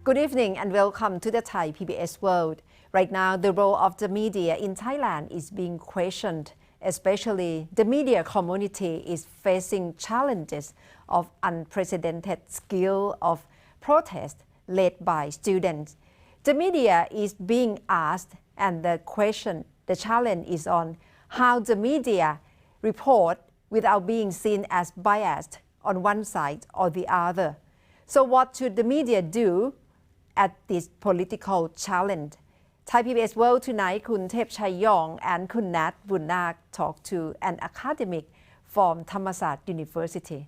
Good evening and welcome to the Thai PBS World. Right now, the role of the media in Thailand is being questioned. Especially, the media community is facing challenges of unprecedented scale of protest led by students. The media is being asked, and the challenge is on how the media report without being seen as biased on one side or the other. So what should the media do at this political challenge? Thai PBS World tonight, Khun Thep Chayong and Khun Nat Bunnak talk to an academic from Thammasat University.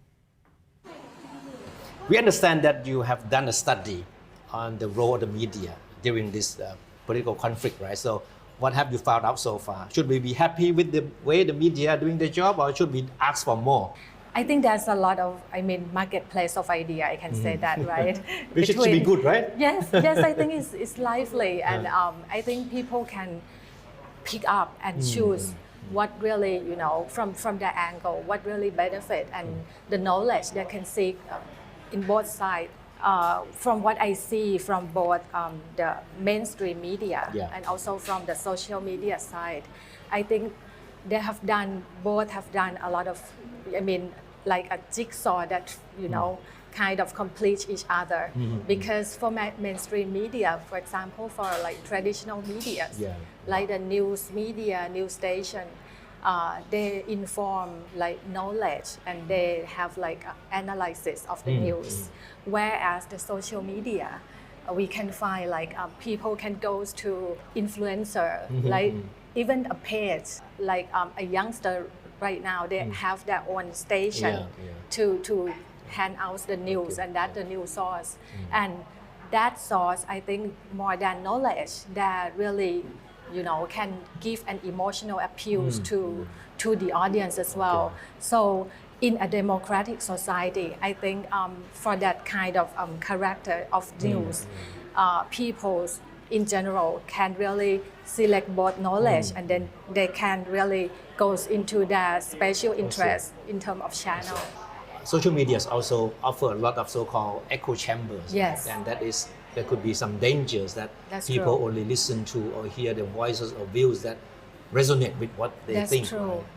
We understand that you have done a study on the role of the media during this political conflict, right? So what have you found out so far? Should we be happy with the way the media are doing their job, or should we ask for more? I think there's a lot of, marketplace of idea, I can say that, right? Which should be good, right? Yes, I think it's lively, and I think people can pick up and choose what really, from their angle, what really benefit, and the knowledge they can seek in both sides. From what I see from both the mainstream media and also from the social media side, I think both have done a lot of, like a jigsaw that, kind of complete each other. Because for mainstream media, for example, for like traditional media, like the news media, news station, they inform like knowledge and they have like analysis of the news. Whereas the social media, we can find like people can go to influencer, like even a page, like a youngster right now, they have their own station to hand out the news, and that's the news source. And that source, I think, more than knowledge, that really, can give an emotional appeal to the audience as well. So in a democratic society, I think for that kind of character of news, people in general can really select both knowledge and then they can really go into their special interest in terms of channel. Social media also offer a lot of so-called echo chambers. Yes. And there could be some dangers that people only listen to or hear the voices or views that resonate with what they think.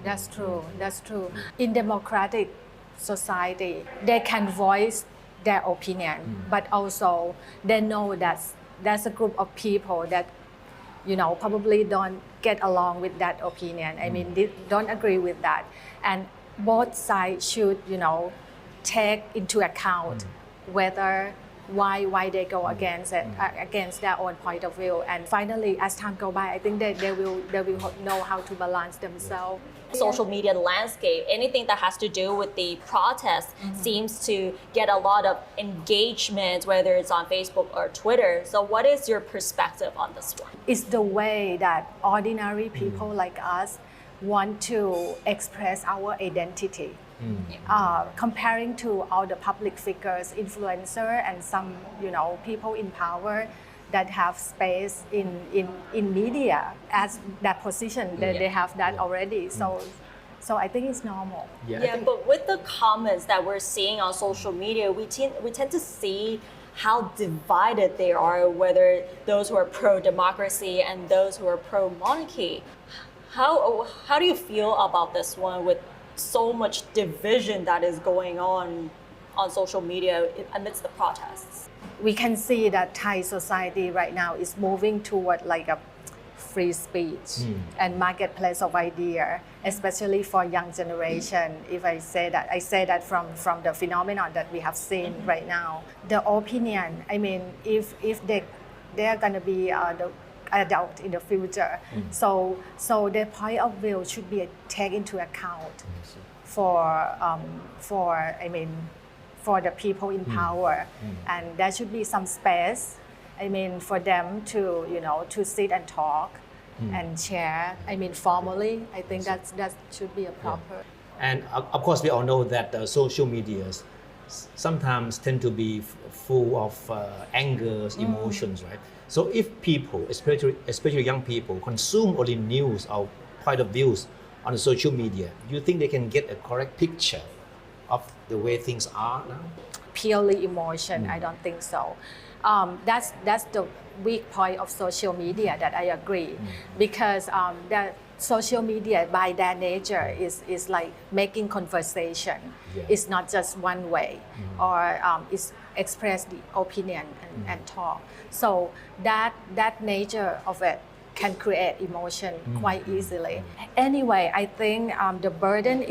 That's true. In democratic society, they can voice their opinion, but also they know that there's a group of people that, probably don't get along with that opinion. They don't agree with that. And both sides should, take into account whether why they go against it, against their own point of view. And finally, as time goes by, I think they will know how to balance themselves. Social media landscape, anything that has to do with the protest seems to get a lot of engagement, whether it's on Facebook or Twitter. So what is your perspective on this one? It's the way that ordinary people like us want to express our identity. Comparing to all the public figures, influencer, and some, people in power that have space in media as that position, they have that already. So I think it's normal. But with the comments that we're seeing on social media, we tend to see how divided they are, whether those who are pro-democracy and those who are pro-monarchy. How do you feel about this one with so much division that is going on social media amidst the protests? We can see that Thai society right now is moving toward like a free speech and marketplace of idea, especially for young generation. If I say that from the phenomenon that we have seen right now, the opinion, if they're gonna be the adult in the future, so their point of view should be taken into account for the people in power, and there should be some space, for them to sit and talk and share. Formally, I think that should be a proper. And of course, we all know that social media sometimes tend to be full of anger, emotions, right? So if people, especially young people, consume only news or point of views on social media, do you think they can get a correct picture of the way things are now? Purely emotion, I don't think so. That's the weak point of social media that I agree, because that social media by their nature is like making conversation. Yeah. It's not just one way, or it's express the opinion and talk. So that nature of it can create emotion quite easily. Anyway, I think the burden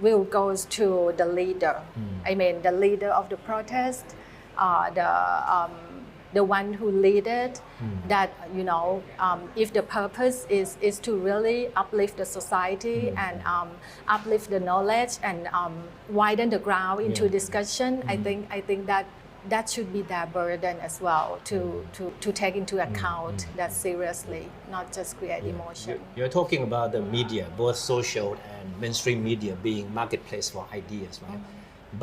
will goes to the leader. I mean, the leader of the protest, the one who lead it. That if the purpose is to really uplift the society and uplift the knowledge and widen the ground into discussion, I think that should be their burden as well to take into account that seriously, not just create emotion. You're talking about the media, both social and mainstream media being marketplace for ideas, right?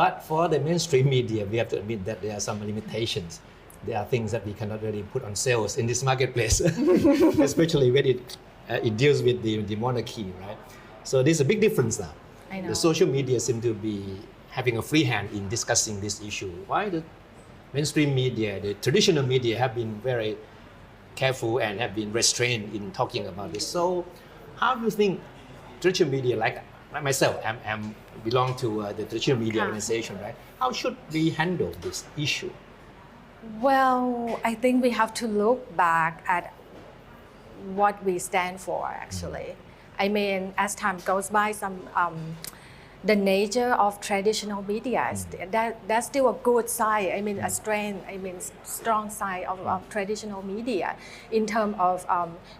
But for the mainstream media, we have to admit that there are some limitations. There are things that we cannot really put on sales in this marketplace, especially when it deals with the monarchy, right? So there's a big difference now. I know. The social media seem to be having a free hand in discussing this issue. Why the mainstream media, the traditional media have been very careful and have been restrained in talking about this. So how do you think traditional media, like myself, I belong to the traditional media organization, right? How should we handle this issue? Well, I think we have to look back at what we stand for, actually. I mean, as time goes by, the nature of traditional media, that's still a good side. I mean, a strength, strong side of traditional media in terms of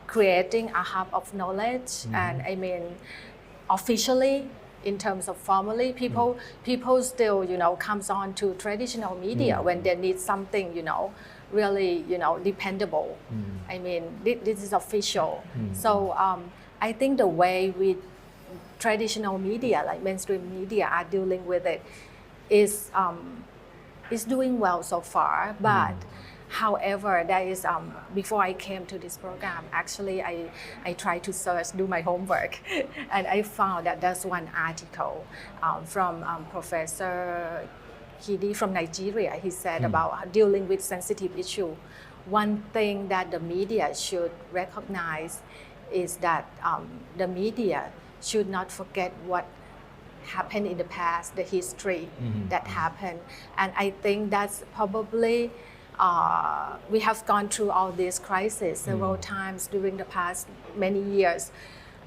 creating a hub of knowledge. And I mean, officially, in terms of formally, people still, comes on to traditional media when they need something, really, dependable. I mean, this is official. So I think the way we traditional media, like mainstream media, are dealing with it is doing well so far. But however, there is before I came to this program, actually I tried to search, do my homework, and I found that there's one article from Professor Kidi from Nigeria. He said about dealing with sensitive issue. One thing that the media should recognize is that the media should not forget what happened in the past, the history that happened. And I think that's probably, we have gone through all these crises several times during the past many years.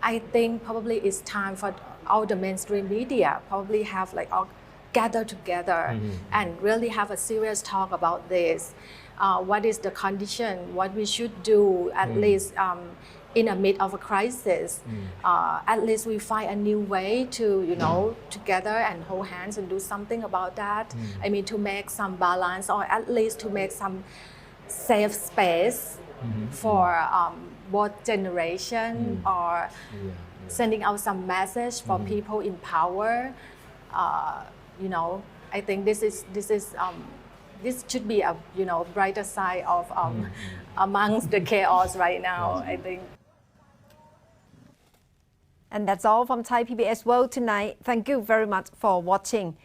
I think probably it's time for all the mainstream media probably have like all gather together and really have a serious talk about this. What is the condition, what we should do, at least in the midst of a crisis. At least we find a new way to, together and hold hands and do something about that. I mean, to make some balance, or at least to make some safe space for both generation, or sending out some message for people in power. I think this should be a brighter side of amongst the chaos right now, I think. And that's all from Thai PBS World tonight. Thank you very much for watching.